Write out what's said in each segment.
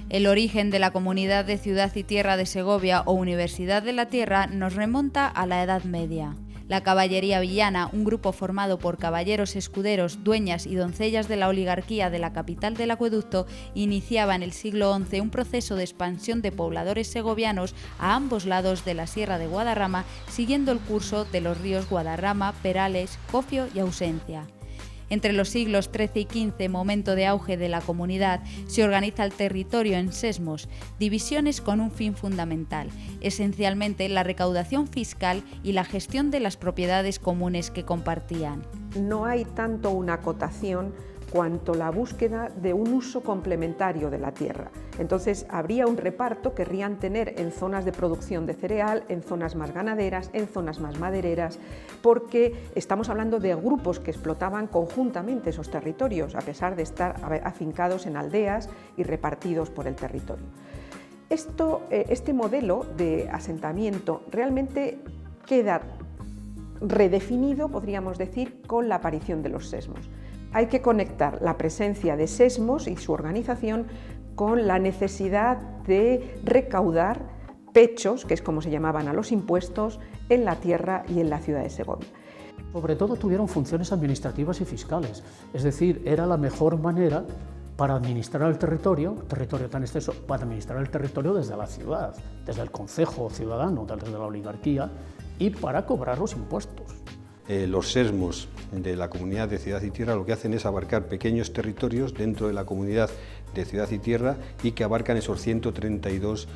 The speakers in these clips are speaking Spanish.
El origen de la Comunidad de Ciudad y Tierra de Segovia o Universidad de la Tierra nos remonta a la Edad Media. La caballería villana, un grupo formado por caballeros escuderos, dueñas y doncellas de la oligarquía de la capital del acueducto, iniciaba en el siglo XI un proceso de expansión de pobladores segovianos a ambos lados de la Sierra de Guadarrama, siguiendo el curso de los ríos Guadarrama, Perales, Cofio y Ausencia. Entre los siglos XIII y XV, momento de auge de la comunidad, se organiza el territorio en sesmos, divisiones con un fin fundamental, esencialmente la recaudación fiscal y la gestión de las propiedades comunes que compartían. No hay tanto una acotación cuanto la búsqueda de un uso complementario de la tierra. Entonces habría un reparto que querrían tener en zonas de producción de cereal, en zonas más ganaderas, en zonas más madereras, porque estamos hablando de grupos que explotaban conjuntamente esos territorios, a pesar de estar afincados en aldeas y repartidos por el territorio. Este modelo de asentamiento realmente queda redefinido, podríamos decir, con la aparición de los sesmos. Hay que conectar la presencia de sesmos y su organización con la necesidad de recaudar pechos, que es como se llamaban a los impuestos, en la tierra y en la ciudad de Segovia. Sobre todo tuvieron funciones administrativas y fiscales, es decir, era la mejor manera para administrar el territorio tan extenso, para administrar el territorio desde la ciudad, desde el concejo ciudadano, desde la oligarquía, y para cobrar los impuestos. Los sesmos de la Comunidad de Ciudad y Tierra lo que hacen es abarcar pequeños territorios dentro de la Comunidad de Ciudad y Tierra y que abarcan esos 132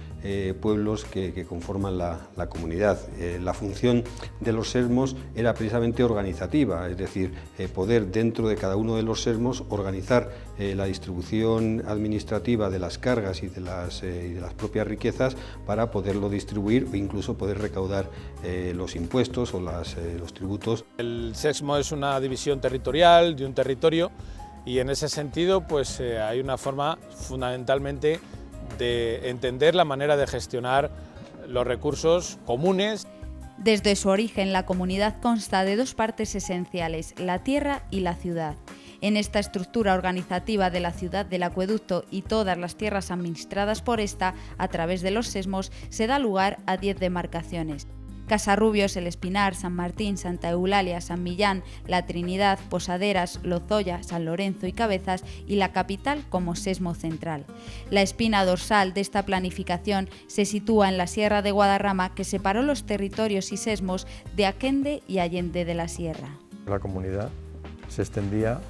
pueblos que conforman la comunidad. La función de los sesmos era precisamente organizativa, es decir, poder dentro de cada uno de los sesmos organizar la distribución administrativa de las cargas y de las propias riquezas para poderlo distribuir o incluso poder recaudar los impuestos o los tributos. El sesmo es una división territorial de un territorio y en ese sentido pues hay una forma fundamentalmente de entender la manera de gestionar los recursos comunes. Desde su origen, la comunidad consta de dos partes esenciales, la tierra y la ciudad. En esta estructura organizativa de la ciudad del acueducto y todas las tierras administradas por esta, a través de los sesmos, se da lugar a 10 demarcaciones. Casarrubios, El Espinar, San Martín, Santa Eulalia, San Millán, La Trinidad, Posaderas, Lozoya, San Lorenzo y Cabezas y la capital como sesmo central. La espina dorsal de esta planificación se sitúa en la Sierra de Guadarrama, que separó los territorios y sesmos de Aquende y Allende de la Sierra. La comunidad se extendía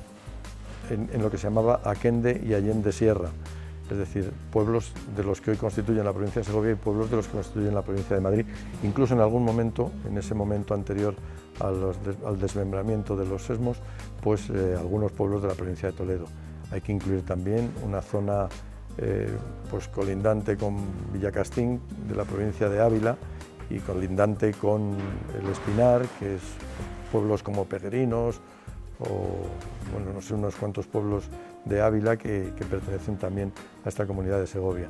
en lo que se llamaba Aquende y Allende Sierra, es decir, pueblos de los que hoy constituyen la provincia de Segovia y pueblos de los que constituyen la provincia de Madrid. Incluso en algún momento, en ese momento anterior al desmembramiento de los sesmos, pues algunos pueblos de la provincia de Toledo. Hay que incluir también una zona pues colindante con Villacastín de la provincia de Ávila y colindante con El Espinar, que es pueblos como Peregrinos o bueno, no sé, unos cuantos pueblos de Ávila que pertenecen también a esta comunidad de Segovia.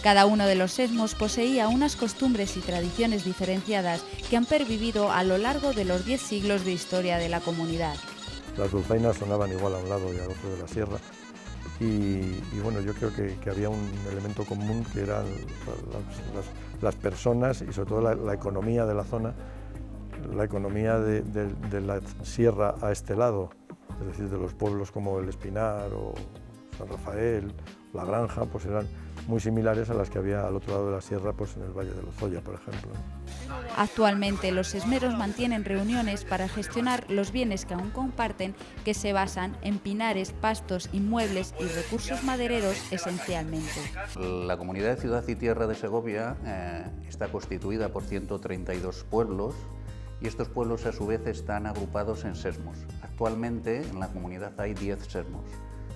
Cada uno de los sesmos poseía unas costumbres y tradiciones diferenciadas que han pervivido a lo largo de los 10 siglos de historia de la comunidad. Las dulzainas sonaban igual a un lado y al otro de la sierra y bueno, yo creo que había un elemento común que eran las personas y sobre todo la economía de la zona, la economía de la sierra a este lado, es decir, de los pueblos como El Espinar o San Rafael, La Granja, pues eran muy similares a las que había al otro lado de la sierra, pues en el Valle de Lozoya, por ejemplo. Actualmente los sesmeros mantienen reuniones para gestionar los bienes que aún comparten, que se basan en pinares, pastos, inmuebles y recursos madereros esencialmente. La Comunidad de Ciudad y Tierra de Segovia está constituida por 132 pueblos y estos pueblos a su vez están agrupados en sesmos. Actualmente en la comunidad hay 10 sesmos.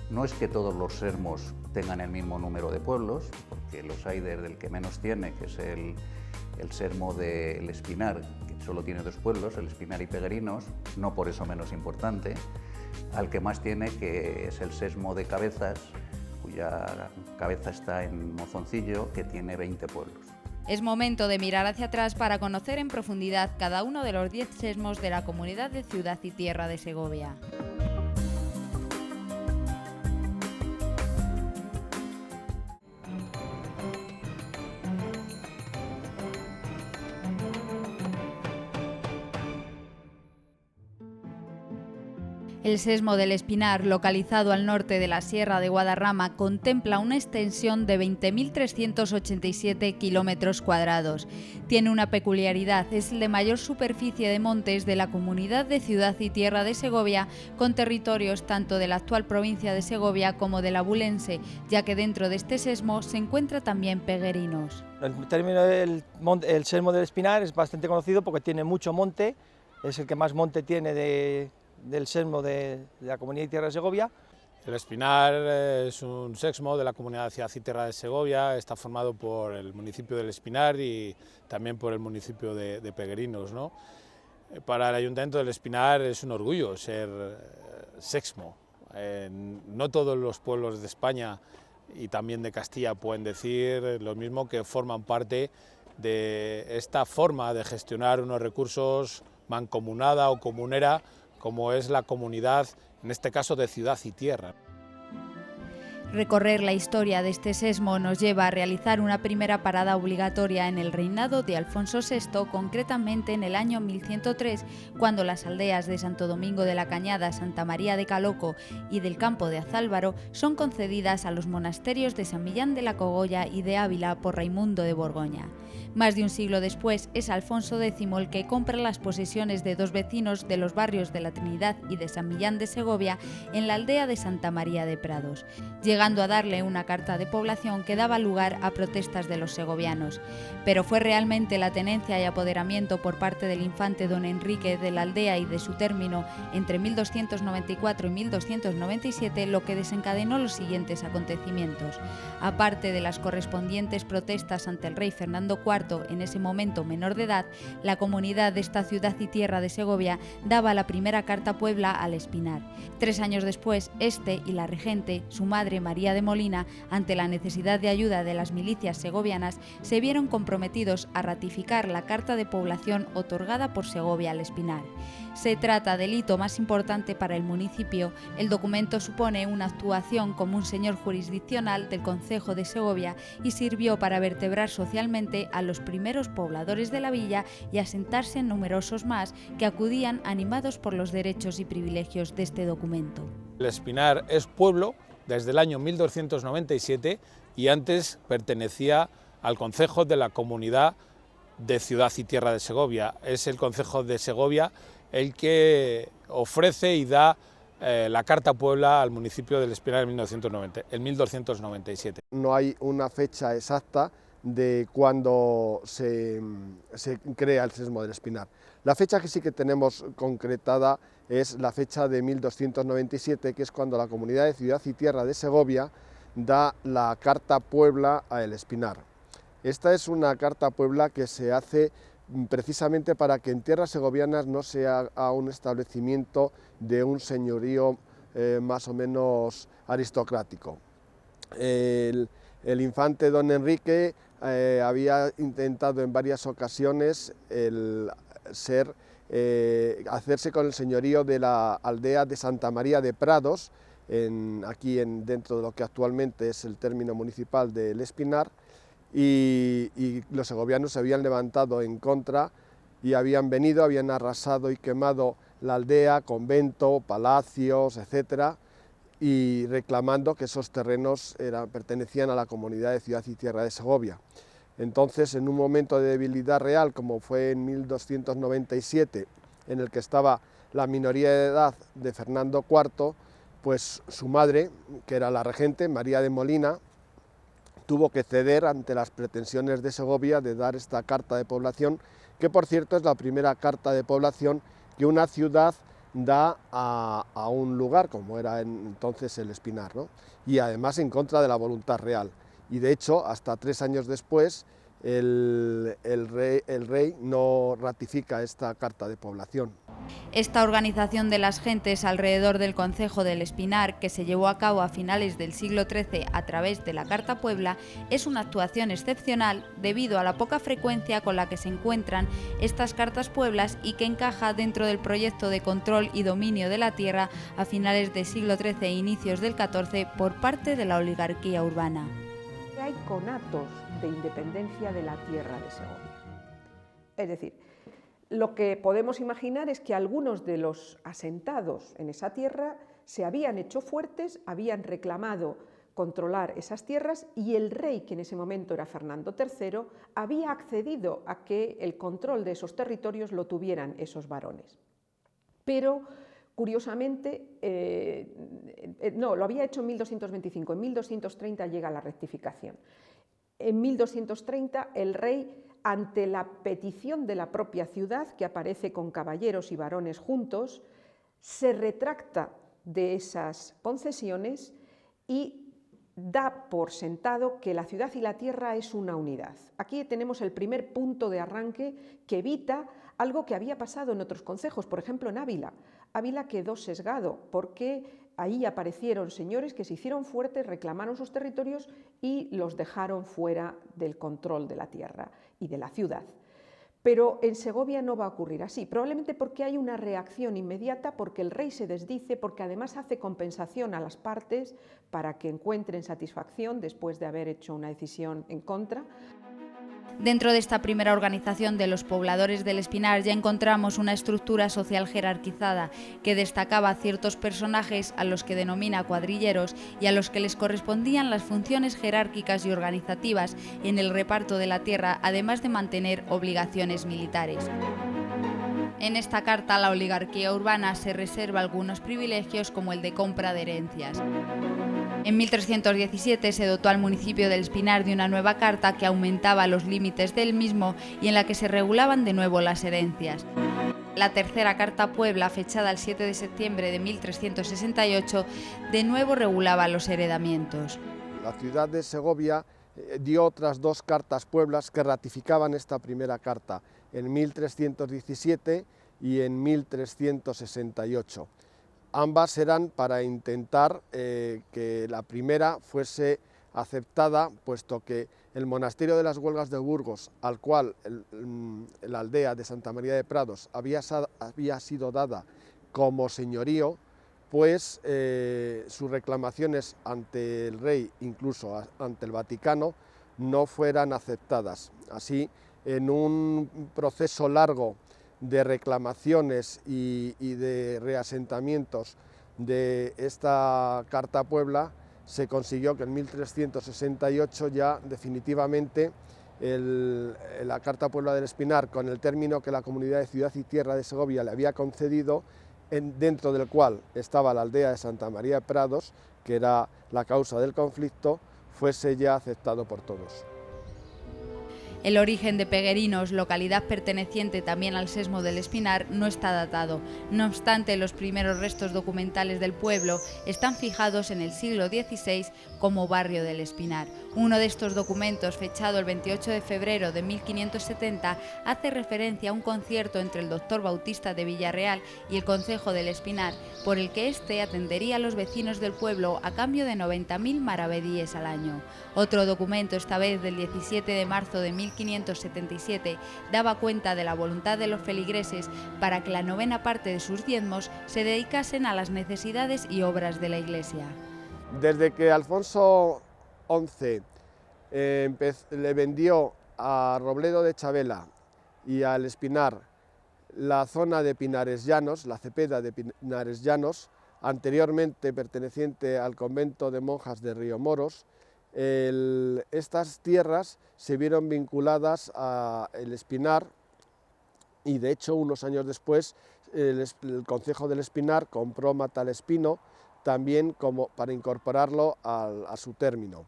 No es que todos los sesmos tengan el mismo número de pueblos, porque los hay desde el que menos tiene, que es el sesmo del Espinar, que solo tiene 2 pueblos, El Espinar y Peregrinos, no por eso menos importante, al que más tiene, que es el sesmo de Cabezas, cuya cabeza está en Mozoncillo, que tiene 20 pueblos. Es momento de mirar hacia atrás para conocer en profundidad cada uno de los 10 sesmos de la Comunidad de Ciudad y Tierra de Segovia. El sesmo del Espinar, localizado al norte de la Sierra de Guadarrama, contempla una extensión de 20.387 kilómetros cuadrados. Tiene una peculiaridad, es el de mayor superficie de montes de la comunidad de Ciudad y Tierra de Segovia, con territorios tanto de la actual provincia de Segovia como de la Abulense, ya que dentro de este sesmo se encuentra también Peguerinos. El término del sesmo del Espinar es bastante conocido porque tiene mucho monte, es el que más monte tiene del sesmo de la Comunidad de Tierra de Segovia. El Espinar es un sesmo de la Comunidad de Ciudad y Tierra de Segovia, está formado por el municipio del Espinar y también por el municipio de Peguerinos, ¿no? Para el Ayuntamiento del Espinar es un orgullo ser sesmo. No todos los pueblos de España y también de Castilla pueden decir lo mismo, que forman parte de esta forma de gestionar unos recursos mancomunada o comunera, como es la comunidad, en este caso de Ciudad y Tierra. Recorrer la historia de este sesmo nos lleva a realizar una primera parada obligatoria en el reinado de Alfonso VI, concretamente en el año 1103, cuando las aldeas de Santo Domingo de la Cañada, Santa María de Caloco y del Campo de Azálvaro son concedidas a los monasterios de San Millán de la Cogolla y de Ávila por Raimundo de Borgoña. Más de un siglo después es Alfonso X el que compra las posesiones de dos vecinos de los barrios de la Trinidad y de San Millán de Segovia en la aldea de Santa María de Prados, llegando a darle una carta de población que daba lugar a protestas de los segovianos. Pero fue realmente la tenencia y apoderamiento por parte del infante don Enrique de la aldea y de su término entre 1294 y 1297 lo que desencadenó los siguientes acontecimientos. Aparte de las correspondientes protestas ante el rey Fernando IV, en ese momento menor de edad, la comunidad de esta Ciudad y Tierra de Segovia daba la primera carta Puebla al Espinar. 3 años después, este y la regente, su madre María de Molina, ante la necesidad de ayuda de las milicias segovianas, se vieron comprometidos a ratificar la carta de población otorgada por Segovia al Espinar. Se trata del hito más importante para el municipio. El documento supone una actuación como un señor jurisdiccional del concejo de Segovia y sirvió para vertebrar socialmente a los primeros pobladores de la villa y asentarse en numerosos más que acudían animados por los derechos y privilegios de este documento. El Espinar es pueblo desde el año 1297 y antes pertenecía al concejo de la Comunidad de Ciudad y Tierra de Segovia. Es el concejo de Segovia el que ofrece y da la Carta Puebla al municipio del Espinar en 1297. No hay una fecha exacta de cuando se crea el sesmo del Espinar. La fecha que sí que tenemos concretada es la fecha de 1297, que es cuando la Comunidad de Ciudad y Tierra de Segovia da la Carta Puebla a el Espinar. Esta es una Carta Puebla que se hace precisamente para que en tierras segovianas no se haga un establecimiento de un señorío más o menos aristocrático. El infante don Enrique había intentado en varias ocasiones hacerse con el señorío de la aldea de Santa María de Prados, dentro de lo que actualmente es el término municipal del Espinar, y los segovianos se habían levantado en contra y habían arrasado y quemado la aldea, convento, palacios, etcétera, y reclamando que esos terrenos pertenecían a la Comunidad de Ciudad y Tierra de Segovia. Entonces, en un momento de debilidad real, como fue en 1297, en el que estaba la minoría de edad de Fernando IV, pues su madre, que era la regente, María de Molina, tuvo que ceder ante las pretensiones de Segovia de dar esta carta de población, que por cierto es la primera carta de población que una ciudad da a un lugar, como era entonces el Espinar, ¿no? Y además en contra de la voluntad real. Y de hecho, hasta 3 años después, el rey no ratifica esta carta de población. Esta organización de las gentes alrededor del concejo del Espinar, que se llevó a cabo a finales del siglo XIII a través de la Carta Puebla, es una actuación excepcional debido a la poca frecuencia con la que se encuentran estas cartas pueblas y que encaja dentro del proyecto de control y dominio de la tierra a finales del siglo XIII e inicios del XIV por parte de la oligarquía urbana. Hay conatos de independencia de la tierra de Segovia. Es decir, lo que podemos imaginar es que algunos de los asentados en esa tierra se habían hecho fuertes, habían reclamado controlar esas tierras y el rey, que en ese momento era Fernando III, había accedido a que el control de esos territorios lo tuvieran esos varones. Pero, curiosamente, no, lo había hecho en 1225, en 1230 llega la rectificación. En 1230 el rey, ante la petición de la propia ciudad, que aparece con caballeros y varones juntos, se retracta de esas concesiones y da por sentado que la ciudad y la tierra es una unidad. Aquí tenemos el primer punto de arranque que evita algo que había pasado en otros concejos, por ejemplo en Ávila. Ávila quedó sesgado porque ahí aparecieron señores que se hicieron fuertes, reclamaron sus territorios y los dejaron fuera del control de la tierra y de la ciudad. Pero en Segovia no va a ocurrir así, probablemente porque hay una reacción inmediata, porque el rey se desdice, porque además hace compensación a las partes para que encuentren satisfacción después de haber hecho una decisión en contra. Dentro de esta primera organización de los pobladores del Espinar ya encontramos una estructura social jerarquizada que destacaba a ciertos personajes a los que denomina cuadrilleros y a los que les correspondían las funciones jerárquicas y organizativas en el reparto de la tierra, además de mantener obligaciones militares. En esta carta la oligarquía urbana se reserva algunos privilegios como el de compra de herencias. En 1317 se dotó al municipio del Espinar de una nueva carta que aumentaba los límites del mismo y en la que se regulaban de nuevo las herencias. La tercera carta a Puebla, fechada el 7 de septiembre de 1368, de nuevo regulaba los heredamientos. La ciudad de Segovia dio otras dos cartas pueblas que ratificaban esta primera carta, en 1317 y en 1368. Ambas eran para intentar que la primera fuese aceptada, puesto que el monasterio de las Huelgas de Burgos, al cual la aldea de Santa María de Prados había sido dada como señorío, pues sus reclamaciones ante el rey, incluso ante el Vaticano, no fueran aceptadas. Así, en un proceso largo de reclamaciones y de reasentamientos de esta Carta a Puebla, se consiguió que en 1368 ya definitivamente la Carta a Puebla del Espinar, con el término que la Comunidad de Ciudad y Tierra de Segovia le había concedido, dentro del cual estaba la aldea de Santa María de Prados, que era la causa del conflicto, fuese ya aceptado por todos. El origen de Peguerinos, localidad perteneciente también al sesmo del Espinar, no está datado. No obstante, los primeros restos documentales del pueblo están fijados en el siglo XVI como barrio del Espinar. Uno de estos documentos, fechado el 28 de febrero de 1570, hace referencia a un concierto entre el doctor Bautista de Villarreal y el concejo del Espinar, por el que éste atendería a los vecinos del pueblo a cambio de 90.000 maravedíes al año. Otro documento, esta vez del 17 de marzo de 1577, daba cuenta de la voluntad de los feligreses para que la novena parte de sus diezmos se dedicasen a las necesidades y obras de la Iglesia. Desde que Alfonso XI le vendió a Robledo de Chavela y al Espinar la zona de Pinares Llanos, la cepeda de Pinares Llanos, anteriormente perteneciente al convento de monjas de Riomoros, estas tierras se vieron vinculadas al Espinar y de hecho unos años después el concejo del Espinar compró Matalespino también como para incorporarlo a su término.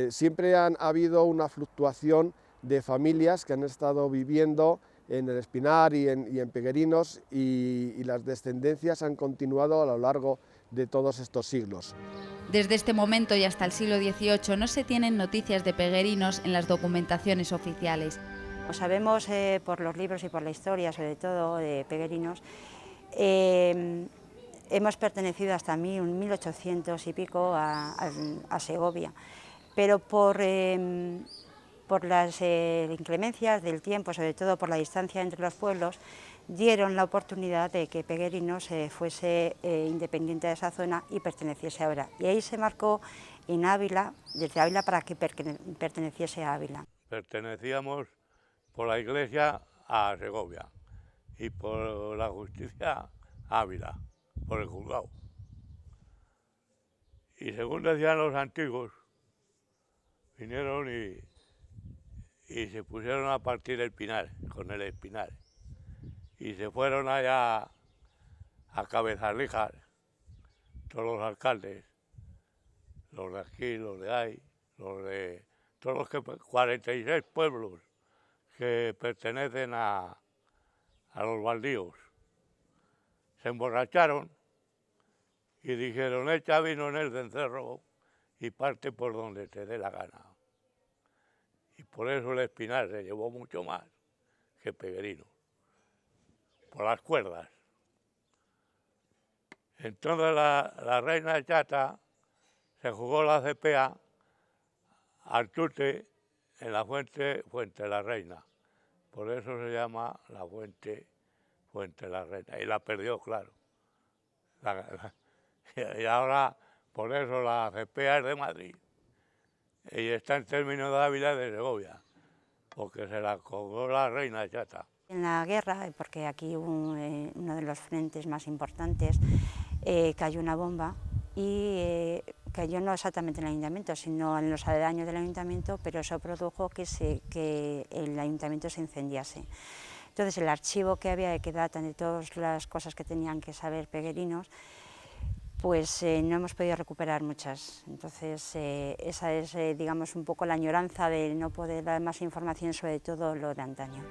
Siempre ha habido una fluctuación de familias que han estado viviendo en el Espinar y en Peguerinos y las descendencias han continuado a lo largo de todos estos siglos. Desde este momento y hasta el siglo XVIII no se tienen noticias de Peguerinos en las documentaciones oficiales. Lo sabemos por los libros y por la historia, sobre todo de Peguerinos. Hemos pertenecido hasta 1800 y pico a Segovia, pero por las inclemencias del tiempo, sobre todo por la distancia entre los pueblos, dieron la oportunidad de que Peguerinos fuese independiente de esa zona y perteneciese a Ávila. Y ahí se marcó en Ávila, desde Ávila, para que perteneciese a Ávila. Pertenecíamos por la iglesia a Segovia y por la justicia Ávila, por el juzgado. Y según decían los antiguos, vinieron y se pusieron a partir el pinar, con el espinar. Y se fueron allá a Cabezalíjar, todos los alcaldes, los de aquí, los de ahí, todos los 46 pueblos que pertenecen a los baldíos. Se emborracharon y dijeron, echa vino en el cencerro y parte por donde te dé la gana. Y por eso el espinar se llevó mucho más que Peguerinos, por las cuerdas. Entonces la reina chata se jugó la cepea al tute en la Fuente la Reina. Por eso se llama la Fuente la Reina. Y la perdió, claro. Y ahora, por eso la cepea es de Madrid. Y está en términos de Ávila y de Segovia, porque se la jugó la reina chata. En la guerra, porque aquí hubo uno de los frentes más importantes, cayó una bomba y cayó no exactamente en el ayuntamiento, sino en los aledaños del ayuntamiento, pero eso produjo que el ayuntamiento se incendiase. Entonces el archivo que había que datan de todas las cosas que tenían que saber peguerinos, pues no hemos podido recuperar muchas. Entonces esa es, digamos, un poco la añoranza de no poder dar más información sobre todo lo de antaño.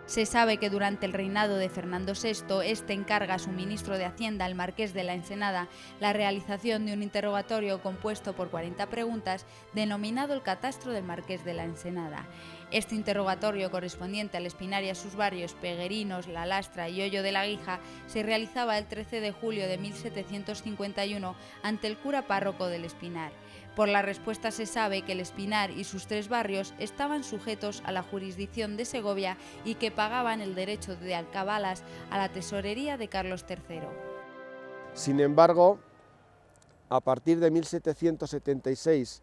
Se sabe que durante el reinado de Fernando VI, este encarga a su ministro de Hacienda, el marqués de la Ensenada, la realización de un interrogatorio compuesto por 40 preguntas, denominado el Catastro del Marqués de la Ensenada. Este interrogatorio, correspondiente al Espinar y a sus barrios Peguerinos, La Lastra y Hoyo de la Guija, se realizaba el 13 de julio de 1751 ante el cura párroco del Espinar. Por la respuesta se sabe que el Espinar y sus 3 barrios estaban sujetos a la jurisdicción de Segovia y que pagaban el derecho de alcabalas a la tesorería de Carlos III. Sin embargo, a partir de 1776,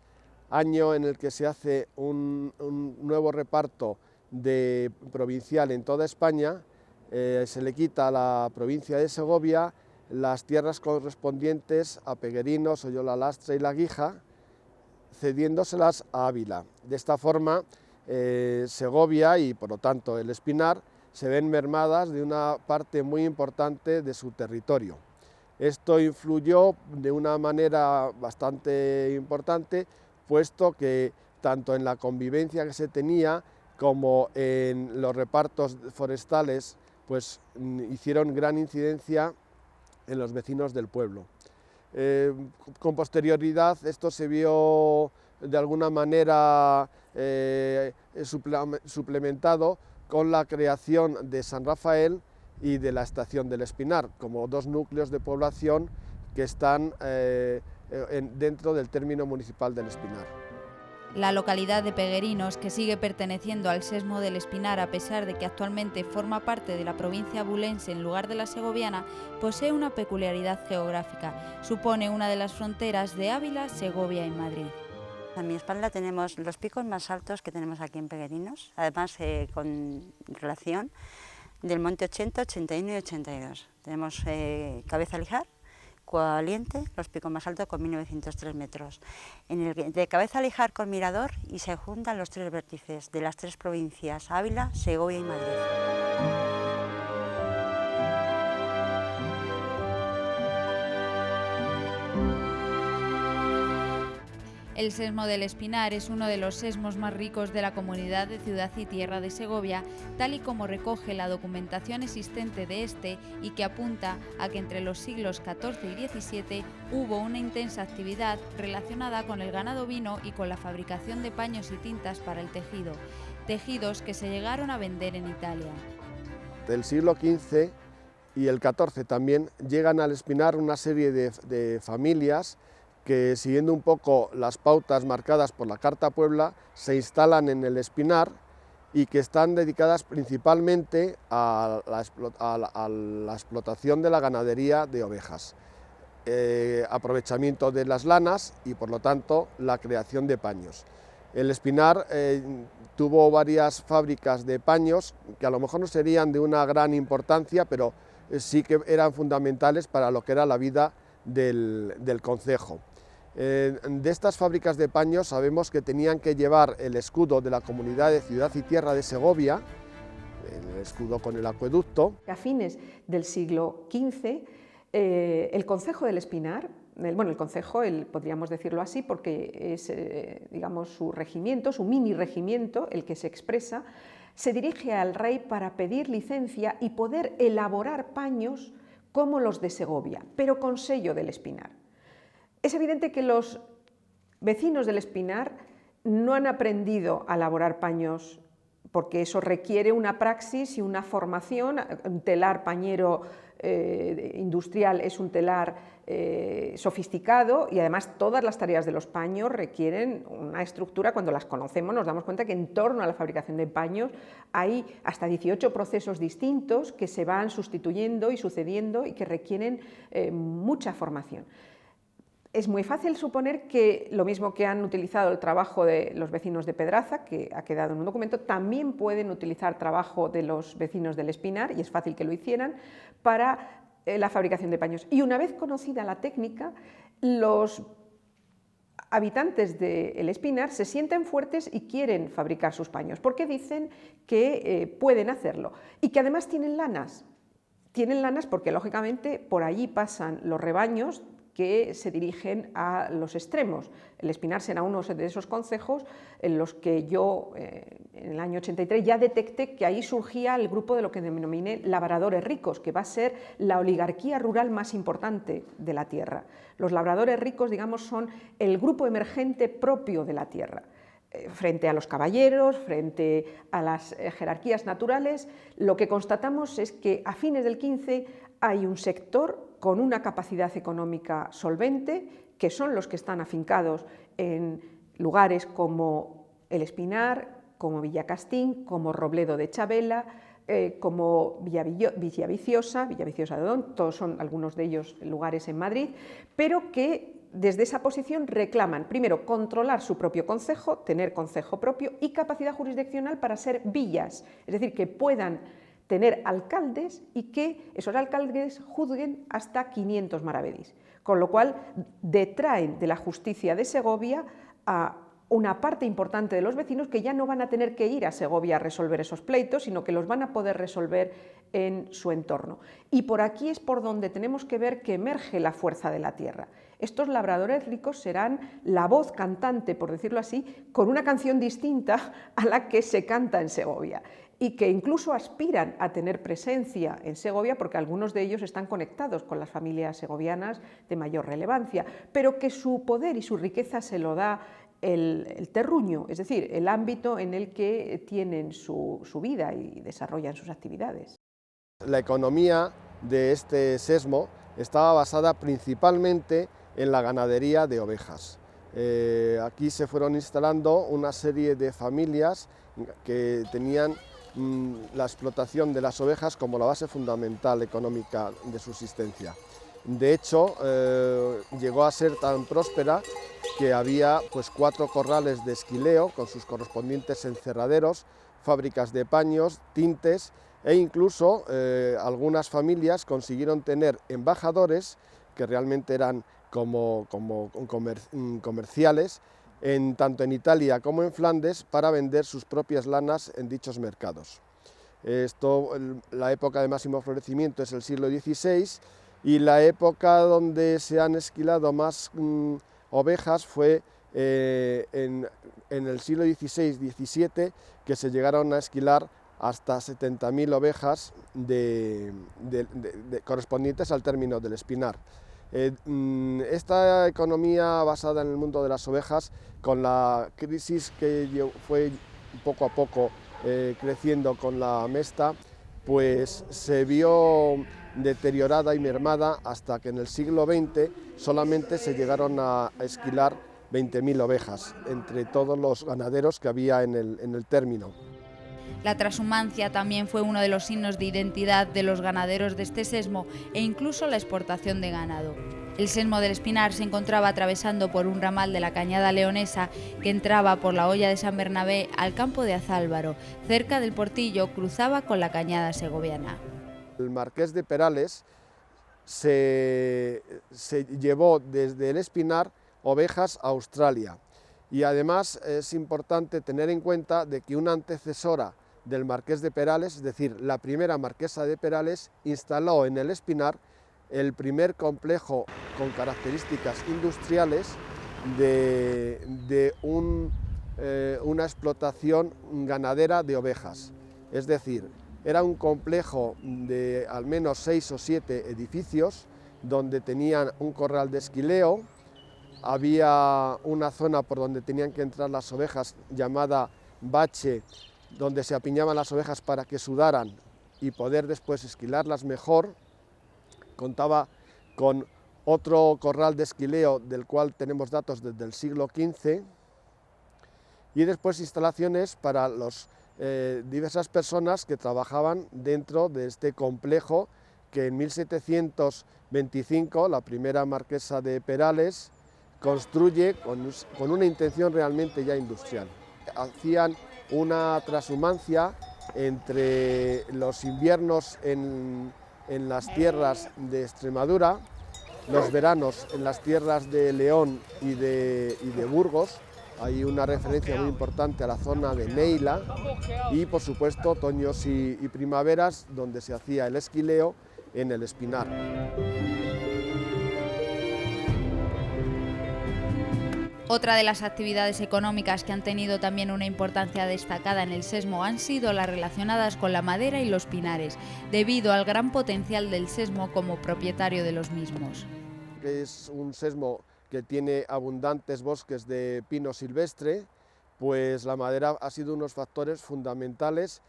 año en el que se hace un nuevo reparto de provincial en toda España, se le quita a la provincia de Segovia las tierras correspondientes a Peguerinos, Hoyo, La Lastra y La Guija, cediéndoselas a Ávila. De esta forma, Segovia y por lo tanto el Espinar se ven mermadas de una parte muy importante de su territorio. Esto influyó de una manera bastante importante, puesto que tanto en la convivencia que se tenía como en los repartos forestales, pues hicieron gran incidencia en los vecinos del pueblo. Con posterioridad esto se vio de alguna manera suplementado con la creación de San Rafael y de la estación del Espinar, como 2 núcleos de población que están dentro del término municipal del Espinar. La localidad de Peguerinos, que sigue perteneciendo al sesmo del Espinar a pesar de que actualmente forma parte de la provincia abulense en lugar de la segoviana, posee una peculiaridad geográfica. Supone una de las fronteras de Ávila, Segovia y Madrid. A mi espalda tenemos los picos más altos que tenemos aquí en Peguerinos, además con relación del monte 80, 81 y 82. Tenemos Cabezalíjar, Cualiente, los picos más altos con 1903 metros. De Cabezalíjar con Mirador y se juntan los 3 vértices de las 3 provincias, Ávila, Segovia y Madrid. El sesmo del Espinar es uno de los sesmos más ricos de la comunidad de Ciudad y Tierra de Segovia, tal y como recoge la documentación existente de este y que apunta a que entre los siglos XIV y XVII hubo una intensa actividad relacionada con el ganado ovino y con la fabricación de paños y tintas para el tejido, tejidos que se llegaron a vender en Italia. Del siglo XV y el XIV también llegan al Espinar una serie de familias que, siguiendo un poco las pautas marcadas por la Carta Puebla, se instalan en el Espinar y que están dedicadas principalmente a la explotación de la ganadería de ovejas, aprovechamiento de las lanas y, por lo tanto, la creación de paños. El Espinar tuvo varias fábricas de paños que a lo mejor no serían de una gran importancia, pero sí que eran fundamentales para lo que era la vida del concejo. De estas fábricas de paños sabemos que tenían que llevar el escudo de la Comunidad de Ciudad y Tierra de Segovia, el escudo con el acueducto. A fines del siglo XV, el concejo del Espinar, el concejo, podríamos decirlo así, porque es digamos, su regimiento, su mini regimiento, el que se expresa, se dirige al rey para pedir licencia y poder elaborar paños como los de Segovia, pero con sello del Espinar. Es evidente que los vecinos del Espinar no han aprendido a elaborar paños porque eso requiere una praxis y una formación. Un telar pañero industrial es un telar sofisticado y además todas las tareas de los paños requieren una estructura. Cuando las conocemos nos damos cuenta que en torno a la fabricación de paños hay hasta 18 procesos distintos que se van sustituyendo y sucediendo y que requieren mucha formación. Es muy fácil suponer que lo mismo que han utilizado el trabajo de los vecinos de Pedraza, que ha quedado en un documento, también pueden utilizar trabajo de los vecinos del Espinar, y es fácil que lo hicieran, para la fabricación de paños. Y una vez conocida la técnica, los habitantes del Espinar se sienten fuertes y quieren fabricar sus paños, porque dicen que pueden hacerlo y que además tienen lanas. Tienen lanas porque, lógicamente, por allí pasan los rebaños que se dirigen a los extremos. El Espinar será uno de esos concejos en los que yo, en el año 83, ya detecté que ahí surgía el grupo de lo que denominé labradores ricos, que va a ser la oligarquía rural más importante de la tierra. Los labradores ricos, digamos, son el grupo emergente propio de la tierra. Frente a los caballeros, frente a las jerarquías naturales, lo que constatamos es que a fines del XV hay un sector con una capacidad económica solvente, que son los que están afincados en lugares como el Espinar, como Villacastín, como Robledo de Chabela, como Villaviciosa de Odón, todos son algunos de ellos lugares en Madrid, pero que desde esa posición reclaman, primero, controlar su propio concejo, tener concejo propio y capacidad jurisdiccional para ser villas, es decir, que puedan tener alcaldes y que esos alcaldes juzguen hasta 500 maravedís, con lo cual detraen de la justicia de Segovia a una parte importante de los vecinos que ya no van a tener que ir a Segovia a resolver esos pleitos, sino que los van a poder resolver en su entorno. Y por aquí es por donde tenemos que ver que emerge la fuerza de la tierra. Estos labradores ricos serán la voz cantante, por decirlo así, con una canción distinta a la que se canta en Segovia, y que incluso aspiran a tener presencia en Segovia porque algunos de ellos están conectados con las familias segovianas de mayor relevancia, pero que su poder y su riqueza se lo da el terruño, es decir, el ámbito en el que tienen su vida y desarrollan sus actividades. La economía de este sesmo estaba basada principalmente en la ganadería de ovejas. Aquí se fueron instalando una serie de familias que tenían la explotación de las ovejas como la base fundamental económica de subsistencia. De hecho, llegó a ser tan próspera que había 4 corrales de esquileo con sus correspondientes encerraderos, fábricas de paños, tintes e incluso algunas familias consiguieron tener embajadores que realmente eran como comerciales, tanto en Italia como en Flandes, para vender sus propias lanas en dichos mercados. La época de máximo florecimiento es el siglo XVI y la época donde se han esquilado más ovejas fue en el siglo XVI-XVII, que se llegaron a esquilar hasta 70.000 ovejas correspondientes al término del Espinar. Esta economía basada en el mundo de las ovejas, con la crisis que fue poco a poco creciendo con la mesta, pues se vio deteriorada y mermada hasta que en el siglo XX solamente se llegaron a esquilar 20.000 ovejas entre todos los ganaderos que había en el término. La trashumancia también fue uno de los signos de identidad de los ganaderos de este sesmo e incluso la exportación de ganado. El Sesmo del Espinar se encontraba atravesando por un ramal de la Cañada Leonesa que entraba por la Hoya de San Bernabé al campo de Azálvaro. Cerca del Portillo cruzaba con la Cañada Segoviana. El Marqués de Perales se llevó desde el Espinar ovejas a Australia, y además es importante tener en cuenta de que una antecesora del Marqués de Perales, es decir, la primera marquesa de Perales, instaló en el Espinar el primer complejo con características industriales de una explotación ganadera de ovejas. Es decir, era un complejo de al menos 6 o 7 edificios donde tenían un corral de esquileo, había una zona por donde tenían que entrar las ovejas llamada bache, donde se apiñaban las ovejas para que sudaran y poder después esquilarlas mejor. Contaba con otro corral de esquileo del cual tenemos datos desde el siglo XV, y después instalaciones para las diversas personas que trabajaban dentro de este complejo que en 1725 la primera marquesa de Perales construye con una intención realmente ya industrial. Hacían una trashumancia entre los inviernos en las tierras de Extremadura, los veranos en las tierras de León y de Burgos. Hay una referencia muy importante a la zona de Neila, y por supuesto otoños y primaveras donde se hacía el esquileo en el Espinar. Otra de las actividades económicas que han tenido también una importancia destacada en el Sesmo han sido las relacionadas con la madera y los pinares, debido al gran potencial del Sesmo como propietario de los mismos. Es un Sesmo que tiene abundantes bosques de pino silvestre, pues la madera ha sido unos factores fundamentales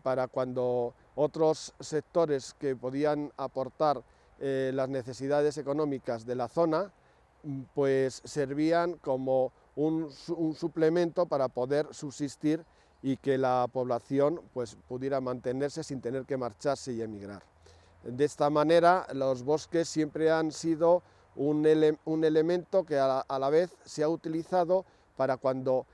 para cuando otros sectores que podían aportar las necesidades económicas de la zona, pues servían como un suplemento para poder subsistir y que la población pues pudiera mantenerse sin tener que marcharse y emigrar. De esta manera los bosques siempre han sido un elemento que a la vez se ha utilizado para cuando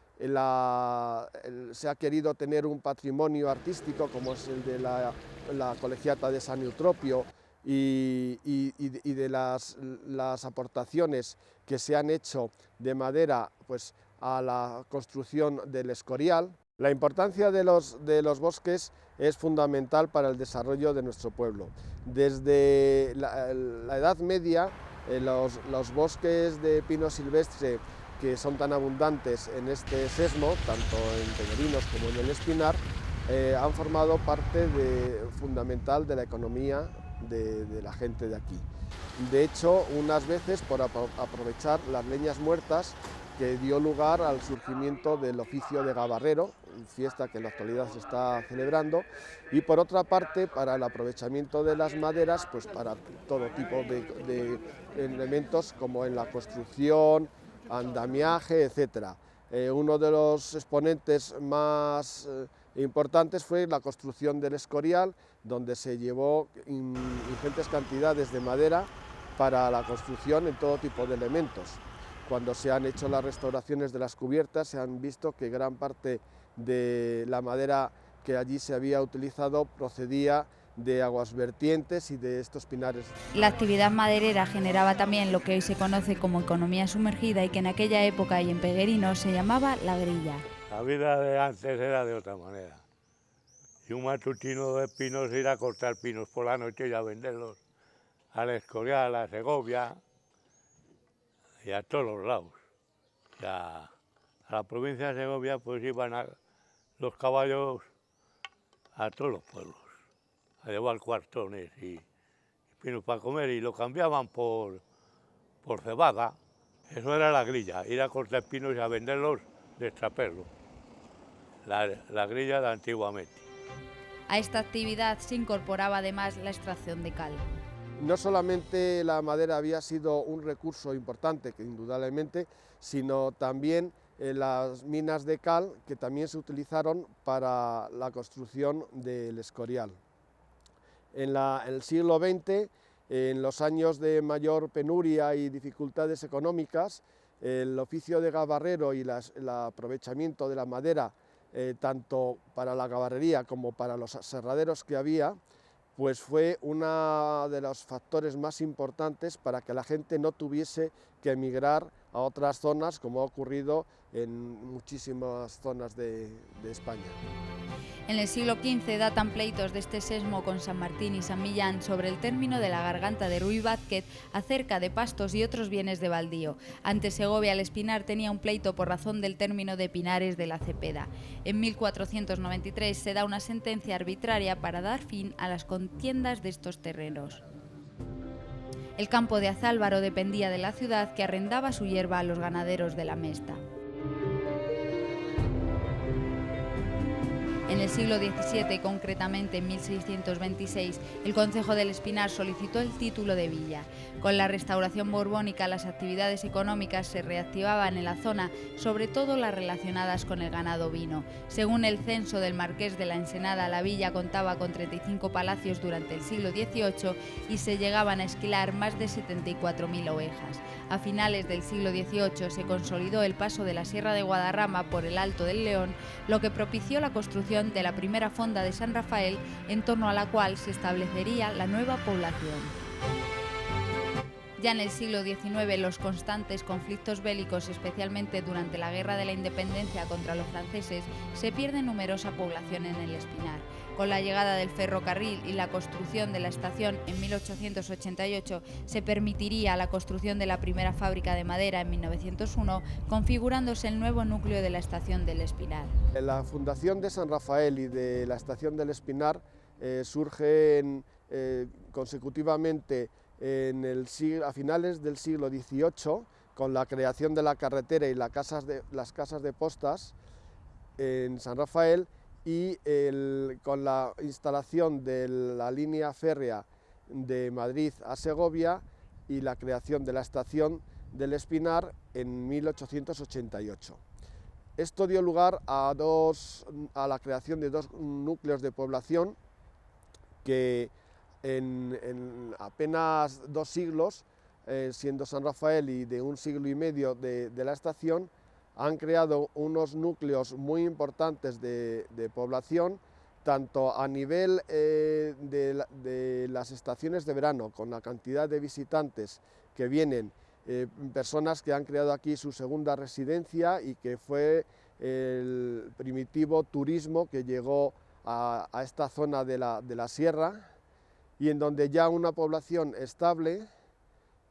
se ha querido tener un patrimonio artístico como es el de la Colegiata de San Eutropio, y de las aportaciones que se han hecho de madera pues, a la construcción del Escorial. La importancia de los bosques es fundamental para el desarrollo de nuestro pueblo. Desde la Edad Media, los bosques de pino silvestre que son tan abundantes en este Sesmo, tanto en Peñarinos como en el Espinar, han formado parte fundamental de la economía de la gente de aquí. De hecho, unas veces por aprovechar las leñas muertas, que dio lugar al surgimiento del oficio de gabarrero, fiesta que en la actualidad se está celebrando, y por otra parte para el aprovechamiento de las maderas, pues para todo tipo de elementos como en la construcción, andamiaje, etc. Uno de los exponentes más importantes fue la construcción del Escorial, donde se llevó ingentes cantidades de madera para la construcción en todo tipo de elementos. Cuando se han hecho las restauraciones de las cubiertas, se han visto que gran parte de la madera que allí se había utilizado procedía de aguas vertientes y de estos pinares. La actividad maderera generaba también lo que hoy se conoce como economía sumergida y que en aquella época y en Peguerinos se llamaba la grilla. La vida de antes era de otra manera. Y un matutino de pinos ir a cortar pinos por la noche y a venderlos al Escorial, a Segovia y a todos los lados. A la provincia de Segovia pues iban los caballos a todos los pueblos a llevar cuartones y pinos para comer, y lo cambiaban por cebada. Eso era la grilla, ir a cortar pinos y a venderlos de extraperlo. La grilla de antiguamente. A esta actividad se incorporaba además la extracción de cal. No solamente la madera había sido un recurso importante, que indudablemente, sino también las minas de cal, que también se utilizaron para la construcción del Escorial. En el siglo XX En los años de mayor penuria y dificultades económicas, el oficio de gabarrero y el aprovechamiento de la madera, tanto para la gabarrería como para los aserraderos que había, pues fue uno de los factores más importantes para que la gente no tuviese que emigrar a otras zonas, como ha ocurrido en muchísimas zonas de España. En el siglo XV datan pleitos de este sesmo con San Martín y San Millán sobre el término de la garganta de Ruy Vázquez acerca de pastos y otros bienes de baldío. Ante Segovia el Espinar tenía un pleito por razón del término de Pinares de la Cepeda. En 1493 se da una sentencia arbitraria para dar fin a las contiendas de estos terrenos. El campo de Azálvaro dependía de la ciudad, que arrendaba su hierba a los ganaderos de la Mesta. En el siglo XVII, concretamente en 1626, el concejo del Espinar solicitó el título de villa. Con la restauración borbónica, las actividades económicas se reactivaban en la zona, sobre todo las relacionadas con el ganado ovino. Según el censo del Marqués de la Ensenada, la villa contaba con 35 palacios durante el siglo XVIII y se llegaban a esquilar más de 74.000 ovejas. A finales del siglo XVIII se consolidó el paso de la Sierra de Guadarrama por el Alto del León, lo que propició la construcción de la primera fonda de San Rafael, en torno a la cual se establecería la nueva población. Ya en el siglo XIX, los constantes conflictos bélicos, especialmente durante la Guerra de la Independencia contra los franceses, se pierde numerosa población en el Espinar. Con la llegada del ferrocarril y la construcción de la estación en 1888, se permitiría la construcción de la primera fábrica de madera en 1901, configurándose el nuevo núcleo de la estación del Espinar. La fundación de San Rafael y de la estación del Espinar surgen consecutivamente a finales del siglo XVIII, con la creación de la carretera y las casas de postas en San Rafael, y con la instalación de la línea férrea de Madrid a Segovia y la creación de la estación del Espinar en 1888. Esto dio lugar a la creación de dos núcleos de población que en apenas 2 siglos, siendo San Rafael y de 1 siglo y medio de la estación, han creado unos núcleos muy importantes de población, tanto a nivel de las estaciones de verano, con la cantidad de visitantes que vienen, personas que han creado aquí su segunda residencia y que fue el primitivo turismo que llegó a esta zona de la sierra, y en donde ya una población estable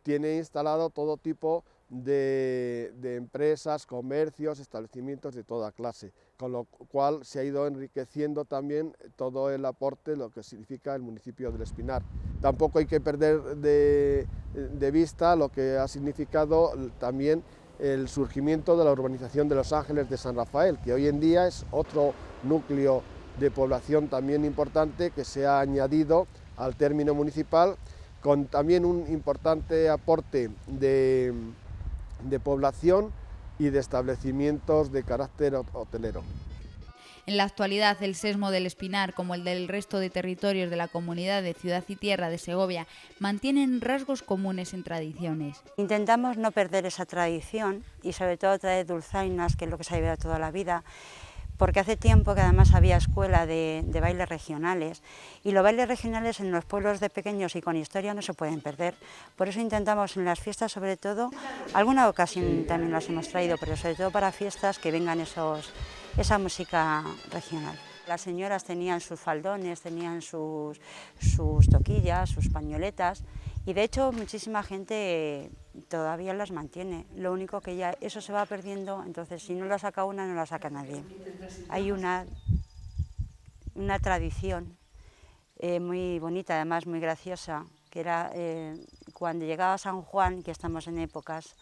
tiene instalado todo tipo de empresas, comercios, establecimientos de toda clase, con lo cual se ha ido enriqueciendo también todo el aporte, lo que significa el municipio del Espinar. Tampoco hay que perder de vista lo que ha significado también el surgimiento de la urbanización de Los Ángeles de San Rafael, que hoy en día es otro núcleo de población también importante que se ha añadido al término municipal, con también un importante aporte de población y de establecimientos de carácter hotelero. En la actualidad, el sesmo del Espinar, como el del resto de territorios de la Comunidad de Ciudad y Tierra de Segovia, mantienen rasgos comunes en tradiciones. Intentamos no perder esa tradición y sobre todo traer dulzainas, que es lo que se ha llevado toda la vida, porque hace tiempo que además había escuela de bailes regionales, y los bailes regionales en los pueblos de pequeños y con historia no se pueden perder. Por eso intentamos en las fiestas, sobre todo, alguna ocasión también las hemos traído, pero sobre todo para fiestas que vengan esa música regional. Las señoras tenían sus faldones, tenían sus toquillas, sus pañoletas, y de hecho muchísima gente todavía las mantiene. Lo único que ya eso se va perdiendo, entonces si no la saca una, no la saca nadie. Hay una tradición muy bonita, además muy graciosa, que era cuando llegaba San Juan, que estamos en épocas,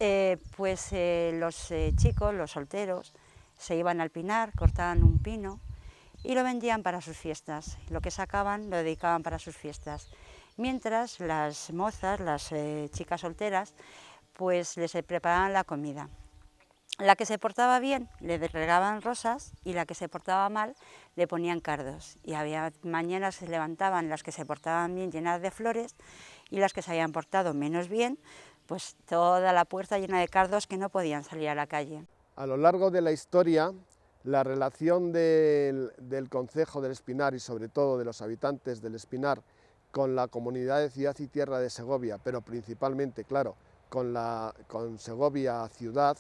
los chicos, los solteros, se iban al pinar, cortaban un pino y lo vendían para sus fiestas. Lo que sacaban lo dedicaban para sus fiestas. Mientras las mozas, las chicas solteras, pues les preparaban la comida. La que se portaba bien le regaban rosas y la que se portaba mal le ponían cardos. Y había mañanas se levantaban las que se portaban bien llenas de flores y las que se habían portado menos bien, pues toda la puerta llena de cardos que no podían salir a la calle. A lo largo de la historia, la relación del concejo del Espinar y sobre todo de los habitantes del Espinar con la comunidad de Ciudad y Tierra de Segovia, pero principalmente, claro, con Segovia ciudad,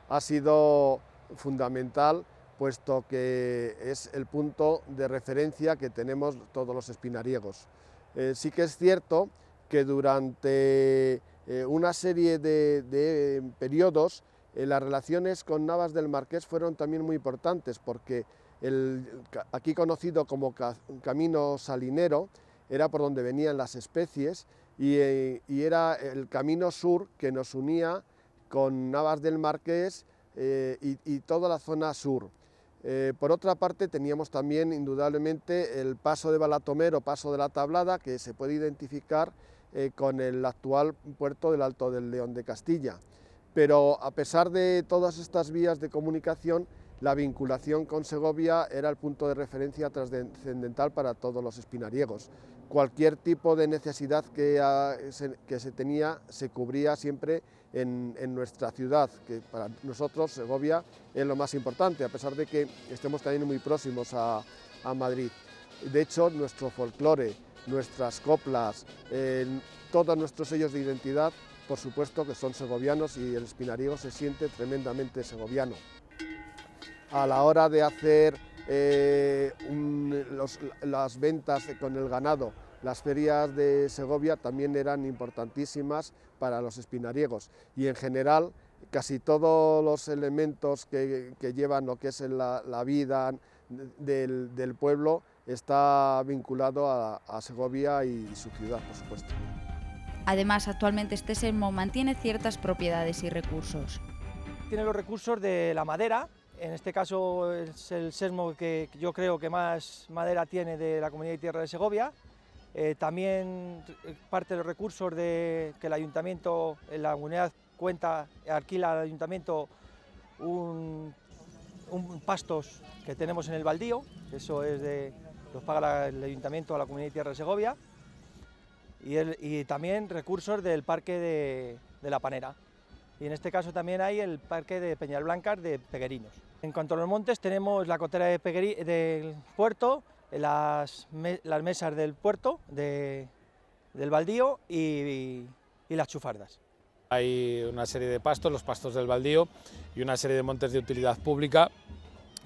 ha sido fundamental, puesto que es el punto de referencia que tenemos todos los espinariegos. Sí que es cierto que durante una serie de periodos las relaciones con Navas del Marqués fueron también muy importantes, porque aquí conocido como Camino Salinero era por donde venían las especies y era el camino sur que nos unía con Navas del Marqués y toda la zona sur. Por otra parte teníamos también indudablemente el paso de Balatomero o paso de la Tablada, que se puede identificar con el actual puerto del Alto del León de Castilla. Pero a pesar de todas estas vías de comunicación, la vinculación con Segovia era el punto de referencia trascendental para todos los espinariegos. Cualquier tipo de necesidad que se tenía se cubría siempre en nuestra ciudad, que para nosotros Segovia es lo más importante, a pesar de que estemos también muy próximos a Madrid. De hecho, nuestro folclore, nuestras coplas, todos nuestros sellos de identidad, por supuesto que son segovianos, y el espinariego se siente tremendamente segoviano. A la hora de hacer las ventas con el ganado, las ferias de Segovia también eran importantísimas para los espinariegos, y en general casi todos los elementos que llevan lo que es la vida del pueblo está vinculado a Segovia y su ciudad, por supuesto. Además, actualmente este sesmo mantiene ciertas propiedades y recursos. Tiene los recursos de la madera. En este caso es el sesmo que yo creo que más madera tiene de la Comunidad de Tierra de Segovia. También parte de los recursos que el ayuntamiento, en la comunidad alquila al ayuntamiento un pastos que tenemos en el baldío, eso los paga el ayuntamiento a la Comunidad de Tierra de Segovia, y también recursos del parque de La Panera. Y en este caso también hay el parque de Peñasblancas de Peguerinos. En cuanto a los montes, tenemos la cotera del puerto, las mesas del puerto, del baldío y las chufardas. Hay una serie de pastos, los pastos del baldío, y una serie de montes de utilidad pública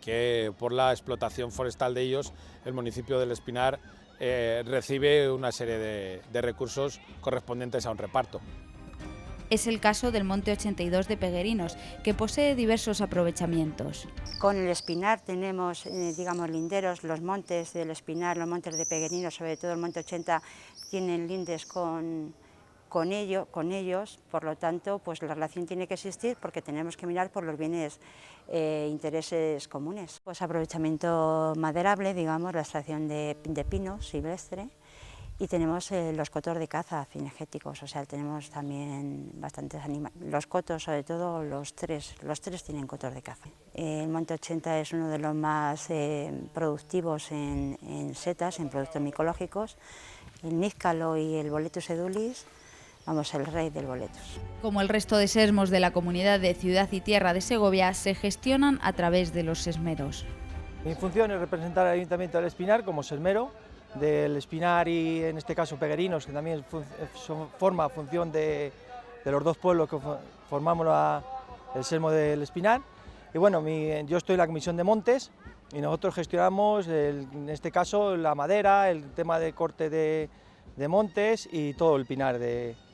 que por la explotación forestal de ellos el municipio del Espinar recibe una serie de recursos correspondientes a un reparto. Es el caso del Monte 82 de Peguerinos, que posee diversos aprovechamientos. Con el Espinar tenemos, digamos, linderos, los montes del Espinar, los montes de Peguerinos, sobre todo el Monte 80, tienen lindes con ellos, por lo tanto, pues la relación tiene que existir porque tenemos que mirar por los bienes, intereses comunes. Pues aprovechamiento maderable, digamos, la extracción de pino silvestre, y tenemos los cotos de caza cinegéticos, o sea, tenemos también bastantes animales. Los cotos, sobre todo los tres tienen cotos de caza. El Monte 80 es uno de los más productivos en setas, en productos micológicos. El nízcalo y el Boletus edulis, vamos, el rey del boletus. Como el resto de sesmos de la Comunidad de Ciudad y Tierra de Segovia, se gestionan a través de los sesmeros. Mi función es representar al Ayuntamiento del Espinar como sesmero del Espinar y en este caso Peguerinos, que también forma función de los dos pueblos que formamos el sesmo del Espinar. Y bueno, yo estoy en la Comisión de Montes y nosotros gestionamos, en este caso, la madera, el tema de corte de montes y todo el pinar,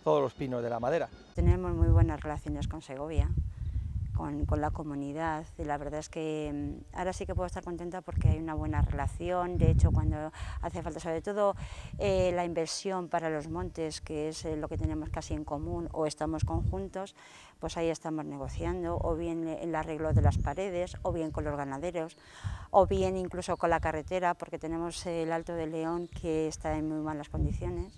todos los pinos de la madera. Tenemos muy buenas relaciones con Segovia, con la comunidad, y la verdad es que ahora sí que puedo estar contenta porque hay una buena relación. De hecho, cuando hace falta, sobre todo la inversión para los montes, que es lo que tenemos casi en común o estamos conjuntos, pues ahí estamos negociando, o bien el arreglo de las paredes, o bien con los ganaderos, o bien incluso con la carretera, porque tenemos el Alto del León que está en muy malas condiciones,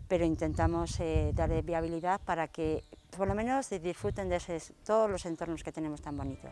pero intentamos darle viabilidad para que por lo menos disfruten de todos los entornos que tenemos tan bonitos.